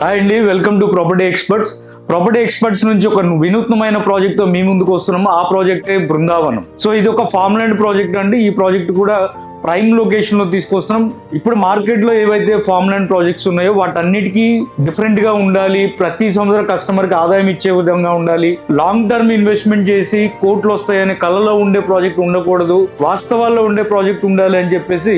Hi అండి, welcome to property experts. Property experts నుంచి ఒక వినూత్నమైన ప్రాజెక్ట్ తో మీ ముందుకు వస్తున్నాము. ఆ ప్రాజెక్టే బృందావనం. సో ఇది ఒక ఫార్మ్ ల్యాండ్ ప్రాజెక్ట్ అండి. ఈ ప్రాజెక్ట్ కూడా ప్రైమ్ లొకేషన్ లో తీసుకొస్తున్నాం. ఇప్పుడు మార్కెట్ లో ఏవైతే ఫార్మ్ ల్యాండ్ ప్రాజెక్ట్స్ ఉన్నాయో వాటన్నిటికీ డిఫరెంట్ గా ఉండాలి, ప్రతి సంవత్సరం కస్టమర్ కి ఆదాయం ఇచ్చే విధంగా ఉండాలి, లాంగ్ టర్మ్ ఇన్వెస్ట్మెంట్ చేసి కోట్లు వస్తాయని కళ్ళలో ఉండే ప్రాజెక్ట్ ఉండకూడదు, వాస్తవాల్లో ఉండే ప్రాజెక్ట్ ఉండాలి అని చెప్పేసి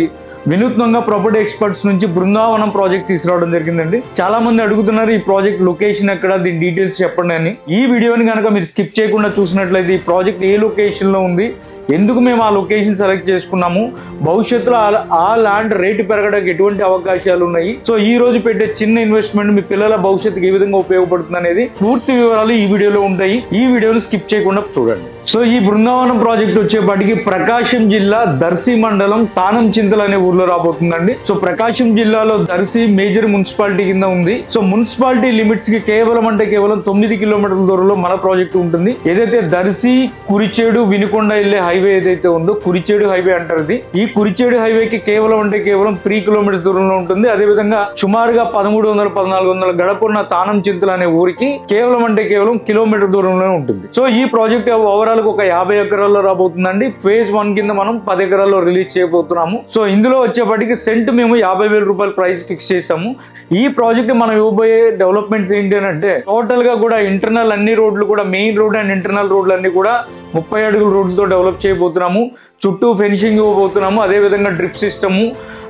వినూత్నంగా ప్రాపర్టీ ఎక్స్పర్ట్స్ నుంచి బృందావనం ప్రాజెక్ట్ తీసుకురావడం జరిగిందండి. చాలా మంది అడుగుతున్నారు ఈ ప్రాజెక్ట్ లొకేషన్ ఎక్కడ, దీని డీటెయిల్స్ చెప్పండి అని. ఈ వీడియోని కనుక మీరు స్కిప్ చేయకుండా చూసినట్లయితే ఈ ప్రాజెక్ట్ ఏ లొకేషన్ లో ఉంది, ఎందుకు మేము ఆ లొకేషన్ సెలెక్ట్ చేసుకున్నాము, భవిష్యత్తులో ఆ ల్యాండ్ రేటు పెరగడానికి ఎటువంటి అవకాశాలు ఉన్నాయి, సో ఈ రోజు పెట్టే చిన్న ఇన్వెస్ట్మెంట్ మీ పిల్లల భవిష్యత్తుకి ఏ విధంగా ఉపయోగపడుతుంది అనేది పూర్తి వివరాలు ఈ వీడియోలో ఉంటాయి. ఈ వీడియోని స్కిప్ చేయకుండా చూడండి. సో ఈ బృందావనం ప్రాజెక్ట్ వచ్చేపాటికి ప్రకాశం జిల్లా దర్శి మండలం తానం చింతల అనే ఊర్లో రాబోతుందండి. సో ప్రకాశం జిల్లాలో దర్శి మేజర్ మున్సిపాలిటీ కింద ఉంది. సో మున్సిపాలిటీ లిమిట్స్ కి కేవలం 9 కిలోమీటర్ల దూరంలో మన ప్రాజెక్ట్ ఉంటుంది. ఏదైతే దర్శి కురిచేడు వినుకొండ వెళ్లే హైవే ఏదైతే ఉందో కురిచేడు హైవే అంటారు. ఈ కురిచేడు హైవేకి కేవలం 3 కిలోమీటర్ల దూరంలో ఉంటుంది. అదేవిధంగా సుమారుగా 1300-1400 గడపున్న తానం చింతల అనే ఊరికి కేవలం కిలోమీటర్ దూరంలో ఉంటుంది. సో ఈ ప్రాజెక్ట్ ఓవరాల్ ఒక 50 ఎకరాల్లో రాబోతుందండి. ఫేజ్ 1 కింద మనం 10 ఎకరాల్లో రిలీజ్ చేయబోతున్నాము. సో ఇందులో వచ్చేప్పటికి సెంట్ మేము 50,000 రూపాయల ప్రైస్ ఫిక్స్ చేసాము. ఈ ప్రాజెక్ట్ మనం ఇవ్వబోయే డెవలప్మెంట్స్ ఏంటి అని అంటే టోటల్ గా కూడా ఇంటర్నల్ అన్ని రోడ్లు కూడా మెయిన్ రోడ్ అండ్ ఇంటర్నల్ రోడ్లు అన్ని కూడా 30 అడుగుల రోడ్లతో డెవలప్ చేయబోతున్నాము. చుట్టూ ఫెన్సింగ్ ఇవ్వబోతున్నాము. అదేవిధంగా డ్రిప్ సిస్టము,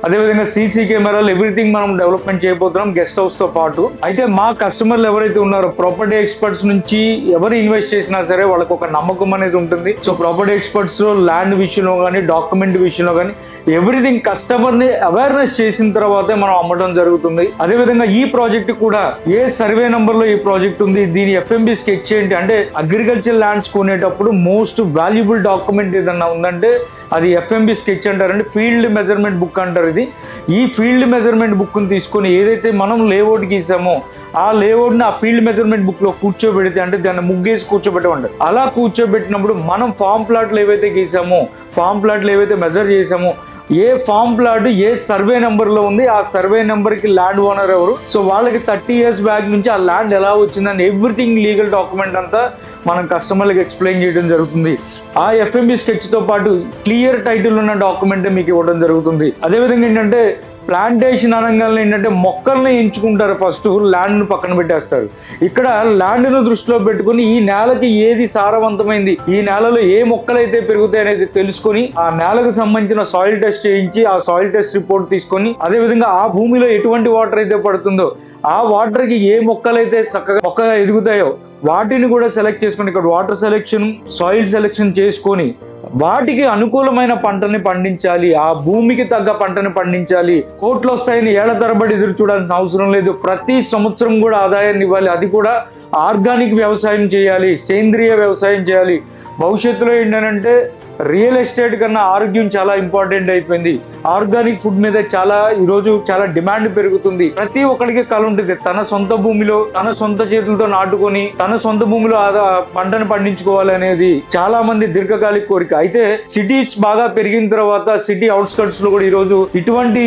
అదేవిధంగా సీసీ కెమెరాలు, ఎవ్రీథింగ్ మనం డెవలప్మెంట్ చేయబోతున్నాం గెస్ట్ హౌస్ తో పాటు. అయితే మా కస్టమర్లు ఎవరైతే ఉన్నారో ప్రాపర్టీ ఎక్స్పర్ట్స్ నుంచి ఎవరు ఇన్వెస్ట్ చేసినా సరే వాళ్ళకి ఒక నమ్మకం అనేది ఉంటుంది. సో ప్రాపర్టీ ఎక్స్పర్ట్స్ లో ల్యాండ్ విషయంలో కానీ డాక్యుమెంట్ విషయంలో కానీ ఎవ్రీథింగ్ కస్టమర్ ని అవేర్నెస్ చేసిన తర్వాతే మనం అమ్మడం జరుగుతుంది. అదేవిధంగా ఈ ప్రాజెక్ట్ కూడా ఏ సర్వే నంబర్ లో ఈ ప్రాజెక్ట్ ఉంది, దీని ఎఫ్ఎంబి స్కెచ్ ఏంటి అంటే అగ్రికల్చర్ ల్యాండ్స్ కొనేటప్పుడు మోస్ట్ వాల్యుబుల్ డాక్యుమెంట్ ఏదన్నా ఉందంటే అది ఎఫ్ఎంబి స్కెచ్ అంటారండి. ఫీల్డ్ మెజర్మెంట్ బుక్ అంటారు ఇది. ఈ ఫీల్డ్ మెజర్మెంట్ బుక్ ని తీసుకొని ఏదైతే మనం లేఅవుట్ గీసామో ఆ లేఅవుట్ ని ఆ ఫీల్డ్ మెజర్మెంట్ బుక్ లో కూర్చోబెడితే అంటే దాన్ని ముగ్గేసి కూర్చోబెట్టమంటారు. అలా కూర్చోబెట్టినప్పుడు మనం ఫామ్ ప్లాట్లు ఏవైతే గీసామో, ఫామ్ ప్లాట్లు ఏవైతే మెజర్ చేసామో, ఏ ఫామ్ ప్లాట్ ఏ సర్వే నెంబర్ లో ఉంది, ఆ సర్వే నెంబర్ కి ల్యాండ్ ఓనర్ ఎవరు, సో వాళ్ళకి 30 years బ్యాక్ నుంచి ఆ ల్యాండ్ ఎలా వచ్చిందని ఎవ్రీథింగ్ లీగల్ డాక్యుమెంట్ అంతా మనం కస్టమర్లకు ఎక్స్ప్లెయిన్ చేయడం జరుగుతుంది. ఆ ఎఫ్ఎంబి స్కెచ్ తో పాటు క్లియర్ టైటిల్ ఉన్న డాక్యుమెంట్ మీకు ఇవ్వడం జరుగుతుంది. అదేవిధంగా ఏంటంటే ప్లాంటేషన్ అనగానే ఏంటంటే మొక్కల్ని ఎంచుకుంటారు, ఫస్ట్ ల్యాండ్ ను పక్కన పెట్టేస్తారు. ఇక్కడ ల్యాండ్ ను దృష్టిలో పెట్టుకుని ఈ నేలకి ఏది సారవంతమైంది, ఈ నేలలో ఏ మొక్కలైతే పెరుగుతాయి అనేది తెలుసుకొని ఆ నేలకు సంబంధించిన సాయిల్ టెస్ట్ చేయించి ఆ సాయిల్ టెస్ట్ రిపోర్ట్ తీసుకొని అదేవిధంగా ఆ భూమిలో ఎటువంటి వాటర్ అయితే పడుతుందో ఆ వాటర్ కి ఏ మొక్కలైతే చక్కగా ఎదుగుతాయో వాటిని కూడా సెలెక్ట్ చేసుకొని ఇక్కడ వాటర్ సెలెక్షన్, సాయిల్ సెలెక్షన్ చేసుకొని వాటికి అనుకూలమైన పంటని పండించాలి, ఆ భూమికి తగ్గ పంటని పండించాలి. కోట్లు వస్తాయని ఏళ్ల తరబడి ఎదురు చూడాల్సిన అవసరం లేదు. ప్రతి సంవత్సరం కూడా ఆదాయాన్ని ఇవ్వాలి. అది కూడా ఆర్గానిక్ వ్యవసాయం చేయాలి, సేంద్రియ వ్యవసాయం చేయాలి. భవిష్యత్తులో ఏంటంటే రియల్ ఎస్టేట్ కన్నా ఆరోగ్యం చాలా ఇంపార్టెంట్ అయిపోయింది. ఆర్గానిక్ ఫుడ్ మీద ఈరోజు చాలా డిమాండ్ పెరుగుతుంది. ప్రతి ఒక్కరికి కళ ఉంటుంది తన సొంత భూమిలో తన సొంత చేతులతో నాటుకొని తన సొంత భూమిలో పంటను పండించుకోవాలి అనేది చాలా మంది దీర్ఘకాలిక కోరిక. అయితే సిటీస్ బాగా పెరిగిన తర్వాత సిటీ అవుట్స్కట్స్ లో కూడా ఈరోజు ఇటువంటి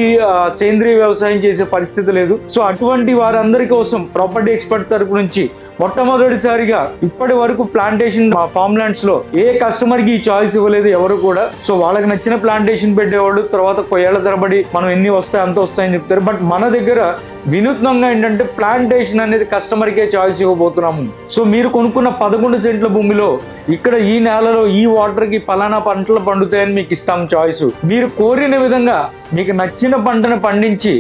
సేంద్రియ వ్యవసాయం చేసే పరిస్థితి లేదు. సో అటువంటి వారందరి కోసం ప్రాపర్టీ ఎక్స్పర్ట్ తరపు నుంచి మొట్టమొదటిసారిగా ఇప్పటి వరకు ప్లాంటేషన్ ఫార్మ్ ల్యాండ్స్ లో ఏ కస్టమర్ కి ఈ చాయిస్ ఇవ్వలేదు ఎవరు కూడా. సో వాళ్ళకి నచ్చిన ప్లాంటేషన్ పెట్టేవాళ్ళు తర్వాత ఏళ్ల తరబడి మనం ఎన్ని వస్తాయి అంత వస్తాయని చెప్తారు. బట్ మన దగ్గర వినూత్నంగా ఏంటంటే ప్లాంటేషన్ అనేది కస్టమర్ కే చాయిస్ ఇవ్వబోతున్నాము. సో మీరు కొనుక్కున్న 11 సెంట్ల భూమిలో ఇక్కడ ఈ నేలలో ఈ వాటర్ కి పలానా పంటలు పండుతాయని మీకు ఇస్తాం చాయిస్. మీరు కోరిన విధంగా మీకు నచ్చిన పంటను పండించి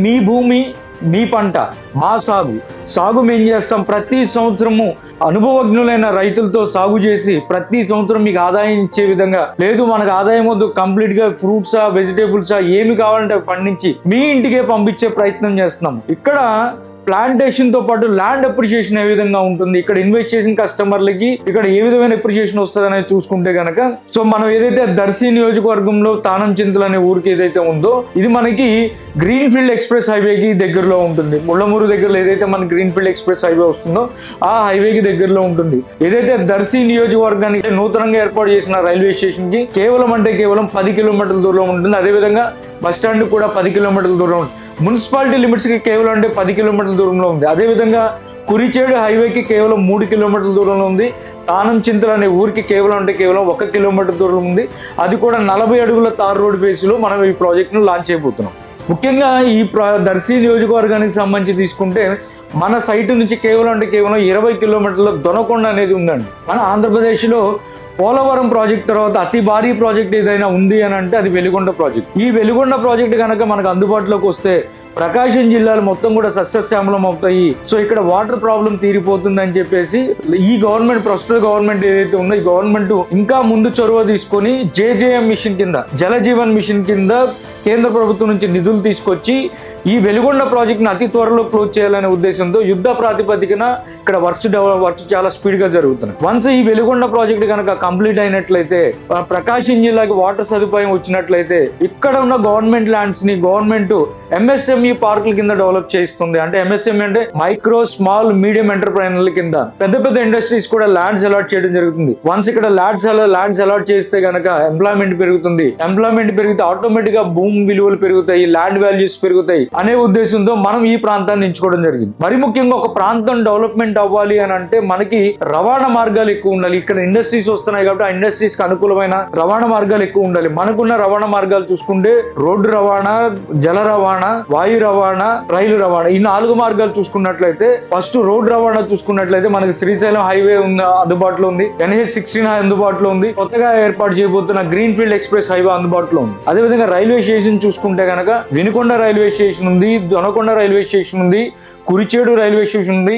మీ భూమి మీ పంట మా సాగు మేము చేస్తాం. ప్రతి సంవత్సరము అనుభవజ్ఞులైన రైతులతో సాగు చేసి ప్రతి సంవత్సరం మీకు ఆదాయం ఇచ్చే విధంగా, లేదు మనకు ఆదాయం వద్దు కంప్లీట్ గా ఫ్రూట్సా వెజిటేబుల్సా ఏమి కావాలంటే పండించి మీ ఇంటికే పంపించే ప్రయత్నం చేస్తున్నాం. ఇక్కడ ప్లాంటేషన్ తో పాటు ల్యాండ్ అప్రిషియేషన్ ఏ విధంగా ఉంటుంది, ఇక్కడ ఇన్వెస్ట్ చేసిన కస్టమర్లకి ఇక్కడ ఏ విధమైన అప్రిషియేషన్ వస్తుంది అనేది చూసుకుంటే కనుక, సో మనం ఏదైతే దర్శి నియోజకవర్గంలో తానం చింతల అనే ఊరికి ఏదైతే ఉందో ఇది మనకి గ్రీన్ ఫీల్డ్ ఎక్స్ప్రెస్ హైవేకి దగ్గరలో ఉంటుంది. ముళ్ళమూరు దగ్గరలో ఏదైతే మన గ్రీన్ ఫీల్డ్ ఎక్స్ప్రెస్ హైవే వస్తుందో ఆ హైవేకి దగ్గరలో ఉంటుంది. ఏదైతే దర్శి నియోజకవర్గానికి నూతనంగా ఏర్పాటు చేసిన రైల్వే స్టేషన్ కి కేవలం 10 కిలోమీటర్ల దూరంలో ఉంటుంది. అదేవిధంగా బస్ స్టాండ్ కూడా 10 కిలోమీటర్ల దూరం ఉంటుంది. మున్సిపాలిటీ లిమిట్స్కి కేవలం అంటే 10 కిలోమీటర్ల దూరంలో ఉంది. అదేవిధంగా కురిచేడు హైవేకి కేవలం 3 కిలోమీటర్ల దూరంలో ఉంది. తానం చింతలు అనే ఊరికి కేవలం 1 కిలోమీటర్ దూరం ఉంది. అది కూడా 40 అడుగుల తార్ రోడ్ బేస్లో మనం ఈ ప్రాజెక్ట్ను లాంచ్ చేయబోతున్నాం. ముఖ్యంగా ఈ దర్శి నియోజకవర్గానికి సంబంధించి తీసుకుంటే మన సైట్ నుంచి కేవలం 20 కిలోమీటర్ల దొనకొండ అనేది ఉందండి. మన ఆంధ్రప్రదేశ్లో పోలవరం ప్రాజెక్ట్ తర్వాత అతి భారీ ప్రాజెక్ట్ ఏదైనా ఉంది అని అంటే అది వెలిగొండ ప్రాజెక్ట్. ఈ వెలిగొండ ప్రాజెక్ట్ కనుక మనకు అందుబాటులోకి వస్తే ప్రకాశం జిల్లాలు మొత్తం కూడా సస్యశ్యామలం అవుతాయి. సో ఇక్కడ వాటర్ ప్రాబ్లం తీరిపోతుందని చెప్పేసి ఈ గవర్నమెంట్, ప్రస్తుత గవర్నమెంట్ ఏదైతే ఉందో ఈ గవర్నమెంట్ ఇంకా ముందు చొరవ తీసుకొని JJM మిషన్ కింద, జల జీవన్ మిషన్ కింద కేంద్ర ప్రభుత్వం నుంచి నిధులు తీసుకొచ్చి ఈ వెలిగొండ ప్రాజెక్ట్ని అతి త్వరలో క్లోజ్ చేయాలనే ఉద్దేశంతో యుద్ధ ప్రాతిపదికన ఇక్కడ వర్క్స్ చాలా స్పీడ్గా జరుగుతున్నాయి. వన్స్ ఈ వెలిగొండ ప్రాజెక్ట్ కనుక కంప్లీట్ అయినట్లయితే, ప్రకాశం జిల్లాకి వాటర్ సదుపాయం వచ్చినట్లయితే ఇక్కడ ఉన్న గవర్నమెంట్ ల్యాండ్స్ ని గవర్నమెంట్ MSME పార్కుల కింద డెవలప్ చేస్తుంది. అంటే MSME అంటే మైక్రో స్మాల్ మీడియం ఎంటర్ప్రైనర్ల కింద పెద్ద ఇండస్ట్రీస్ కూడా ల్యాండ్స్ అలాట్ చేయడం జరుగుతుంది. వన్స్ ఇక్కడ ల్యాండ్స్ అలాట్ చేస్తే కనుక ఎంప్లాయ్మెంట్ పెరుగుతుంది. ఎంప్లాయ్మెంట్ పెరిగితే ఆటోమేటిక్ గా భూమి విలువలు పెరుగుతాయి, ల్యాండ్ వాల్యూస్ పెరుగుతాయి అనే ఉద్దేశంతో మనం ఈ ప్రాంతాన్ని ఎంచుకోవడం జరిగింది. మరి ముఖ్యంగా ఒక ప్రాంతం డెవలప్మెంట్ అవ్వాలి అని అంటే మనకి రవాణా మార్గాలు ఎక్కువ ఉండాలి. ఇక్కడ ఇండస్ట్రీస్ వస్తున్నాయి కాబట్టి ఆ ఇండస్ట్రీస్ కి అనుకూలమైన రవాణా మార్గాలు ఎక్కువ ఉండాలి. మనకున్న రవాణా మార్గాలు చూసుకుంటే రోడ్డు రవాణా, జల రవాణా, వాయు రవాణా, రైలు రవాణా, ఈ 4 మార్గాలు చూసుకున్నట్లయితే ఫస్ట్ రోడ్ రవాణా చూసుకున్నట్లయితే మనకి శ్రీశైలం హైవే అందుబాటులో ఉంది, NH-16 అందుబాటులో ఉంది, కొత్తగా ఏర్పాటు చేయబోతున్న గ్రీన్ ఫీల్డ్ ఎక్స్ప్రెస్ హైవే అందుబాటులో ఉంది. అదేవిధంగా రైల్వే స్టేషన్ చూసుకుంటే కనుక వినుకొండ రైల్వే స్టేషన్ ఉంది, దొనకొండ రైల్వే స్టేషన్ ఉంది, కురిచేడు రైల్వే స్టేషన్ ఉంది.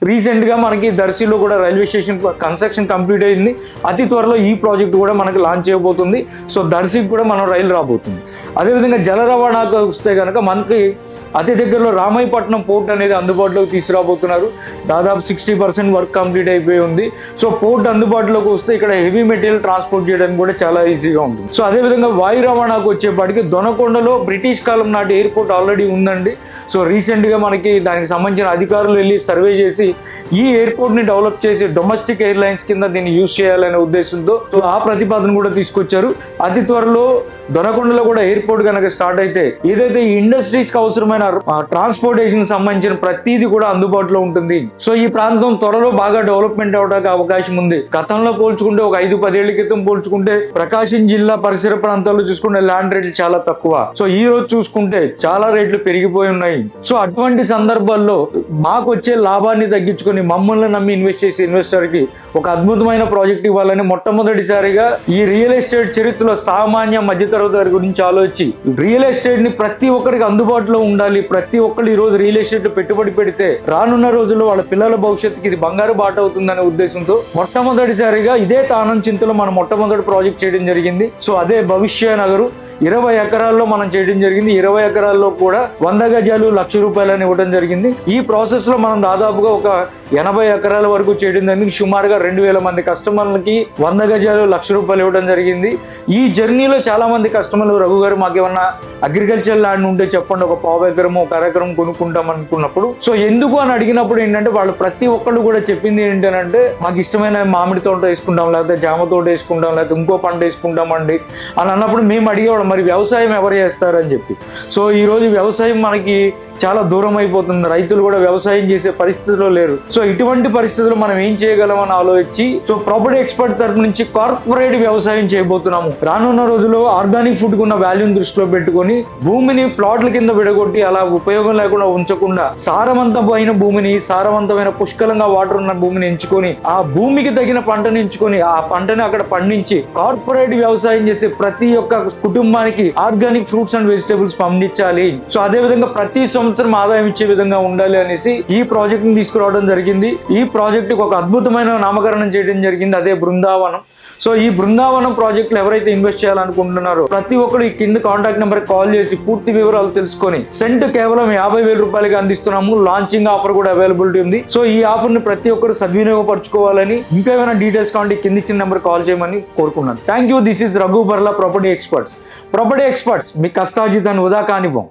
రీసెంట్ గా మనకి దర్శిలో కూడా రైల్వే స్టేషన్ కన్స్ట్రక్షన్ కంప్లీట్ అయింది. అతి త్వరలో ఈ ప్రాజెక్ట్ కూడా మనకి లాంచ్ చేయబోతుంది. సో దర్శికి కూడా మనం రైలు రాబోతుంది. అదేవిధంగా జల రవాణాకు వస్తే కనుక మనకి అతి దగ్గరలో రామాయపట్నం పోర్ట్ అనేది అందుబాటులోకి తీసుకురాబోతున్నారు. దాదాపు 60% వర్క్ కంప్లీట్ అయిపోయి ఉంది. సో పోర్ట్ అందుబాటులోకి వస్తే ఇక్కడ హెవీ మెటీరియల్ ట్రాన్స్పోర్ట్ చేయడానికి కూడా చాలా ఈజీగా ఉంటుంది. సో అదేవిధంగా వాయు రవాణాకు వచ్చేప్పటికి దొనకొండలో బ్రిటిష్ కాలం నాటి ఎయిర్పోర్ట్ ఆల్రెడీ ఉందండి. సో రీసెంట్ గా మనకి దానికి సంబంధించిన అధికారులు వెళ్ళి సర్వే చేసి ఈ ఎయిర్పోర్ట్ ని డెవలప్ చేసి డొమెస్టిక్ ఎయిర్లైన్స్ కింద దీన్ని యూజ్ చేయాలనే ఉద్దేశంతో సో ఆ ప్రతిపాదన కూడా తీసుకొచ్చారు. అతి త్వరలో దొనకొండలో కూడా ఎయిర్పోర్ట్ కనుక స్టార్ట్ అయితే ఏదైతే ఈ ఇండస్ట్రీస్ కి అవసరమైన ట్రాన్స్పోర్టేషన్ సంబంధించిన ప్రతిదీ కూడా అందుబాటులో ఉంటుంది. సో ఈ ప్రాంతం త్వరలో బాగా డెవలప్మెంట్ అవడానికి అవకాశం ఉంది. గతంలో పోల్చుకుంటే ఒక 5-10 ఏళ్ల క్రితం పోల్చుకుంటే ప్రకాశం జిల్లా పరిసర ప్రాంతాల్లో చూసుకుంటే ల్యాండ్ రేట్లు చాలా తక్కువ. సో ఈ రోజు చూసుకుంటే చాలా రేట్లు పెరిగిపోయి ఉన్నాయి. సో అటువంటి సందర్భాల్లో మాకు వచ్చే లాభాన్ని తగ్గించుకొని మమ్మల్ని నమ్మి ఇన్వెస్ట్ చేసే ఇన్వెస్టర్ కి ఒక అద్భుతమైన ప్రాజెక్ట్ ఇవ్వాలని మొట్టమొదటిసారిగా ఈ రియల్ ఎస్టేట్ చరిత్రలో సామాన్య మధ్యతరగతి వారి గురించి ఆలోచించి రియల్ ఎస్టేట్ ని ప్రతి ఒక్కరికి అందుబాటులో ఉండాలి. ప్రతి ఒక్కరు ఈ రోజు రియల్ ఎస్టేట్ లో పెట్టుబడి పెడితే రానున్న రోజుల్లో వాళ్ళ పిల్లల భవిష్యత్తుకి ఇది బంగారు బాట అవుతుందనే ఉద్దేశంతో మొట్టమొదటిసారిగా ఇదే తానం చింతలో మనం మొట్టమొదటి ప్రాజెక్ట్ చేయడం జరిగింది. సో అదే భవిష్య నగరు 20 ఎకరాల్లో మనం చేయడం జరిగింది. 20 ఎకరాల్లో కూడా 100 గజాలు ₹1,00,000 ఇవ్వడం జరిగింది. ఈ ప్రాసెస్ లో మనం దాదాపుగా ఒక 80 ఎకరాల వరకు చేయడం జరిగింది. సుమారుగా 2,000 మంది కస్టమర్లకి 100 గజాలు ₹1,00,000 ఇవ్వడం జరిగింది. ఈ జర్నీలో చాలా మంది కస్టమర్లు రఘు గారు మాకు ఏమన్నా అగ్రికల్చర్ ల్యాండ్ ఉంటే చెప్పండి, ఒక 1/4 ఎకరం 1 ఎకరం కొనుక్కుంటాం అనుకున్నప్పుడు సో ఎందుకు అని అడిగినప్పుడు ఏంటంటే వాళ్ళు ప్రతి ఒక్కళ్ళు కూడా చెప్పింది ఏంటంటే మాకు ఇష్టమైన మామిడి తోట వేసుకుంటాం, లేకపోతే జామ తోట వేసుకుంటాం, లేకపోతే ఇంకో పంట వేసుకుంటామండి అని అన్నప్పుడు మేము అడిగేవాళ్ళం మరి వ్యవసాయం ఎవరు చేస్తారని చెప్పి. సో ఈ రోజు వ్యవసాయం మనకి చాలా దూరం అయిపోతుంది. రైతులు కూడా వ్యవసాయం చేసే పరిస్థితిలో లేరు. సో ఇటువంటి పరిస్థితుల్లో మనం ఏం చేయగలం అని ఆలోచించి సో ప్రాపర్టీ ఎక్స్పర్ట్ తరపు నుంచి కార్పొరేట్ వ్యవసాయం చేయబోతున్నాము. రానున్న రోజుల్లో ఆర్గానిక్ ఫుడ్ కున్న వాల్యూని దృష్టిలో పెట్టుకొని భూమిని ప్లాట్ల కింద విడగొట్టి అలా ఉపయోగం లేకుండా ఉంచకుండా సారవంతమైన భూమిని, సారవంతమైన పుష్కలంగా వాటర్ ఉన్న భూమిని ఎంచుకొని ఆ భూమికి తగిన పంటను ఎంచుకొని ఆ పంటని అక్కడ పండించి కార్పొరేట్ వ్యవసాయం చేసే ప్రతి ఒక్క కుటుంబానికి ఆర్గానిక్ ఫ్రూట్స్ అండ్ వెజిటేబుల్స్ పండించాలి. సో అదే విధంగా ప్రతి సంవత్సరం ఆదాయం ఇచ్చే విధంగా ఉండాలి అనేసి ఈ ప్రాజెక్ట్ ని తీసుకురావడం జరిగింది. ఈ ప్రాజెక్ట్ ఒక అద్భుతమైన నామకరణం చేయడం జరిగింది, అదే బృందావనం. సో ఈ బృందావనం ప్రాజెక్ట్ లో ఎవరైతే ఇన్వెస్ట్ చేయాలనుకుంటున్నారో ప్రతి ఒక్కరు ఈ కింద కాంటాక్ట్ నెంబర్ కాల్ చేసి పూర్తి వివరాలు తెలుసుకొని సెంట్ కేవలం ₹50,000 అందిస్తున్నాము. లాంచింగ్ ఆఫర్ కూడా అవైలబిలిటీ ఉంది. సో ఈ ఆఫర్ ని ప్రతి ఒక్కరు సద్వినియోగపరచుకోవాలని, ఇంకా ఏమైనా డీటెయిల్స్ కావాలంటే కింద ఇచ్చిన నెంబర్ కాల్ చేయమని కోరుకున్నాను. Thank you. This is Raghu Barla, property experts. Property experts మీ కష్టార్జితాన్ని వృధా కానివ్వం.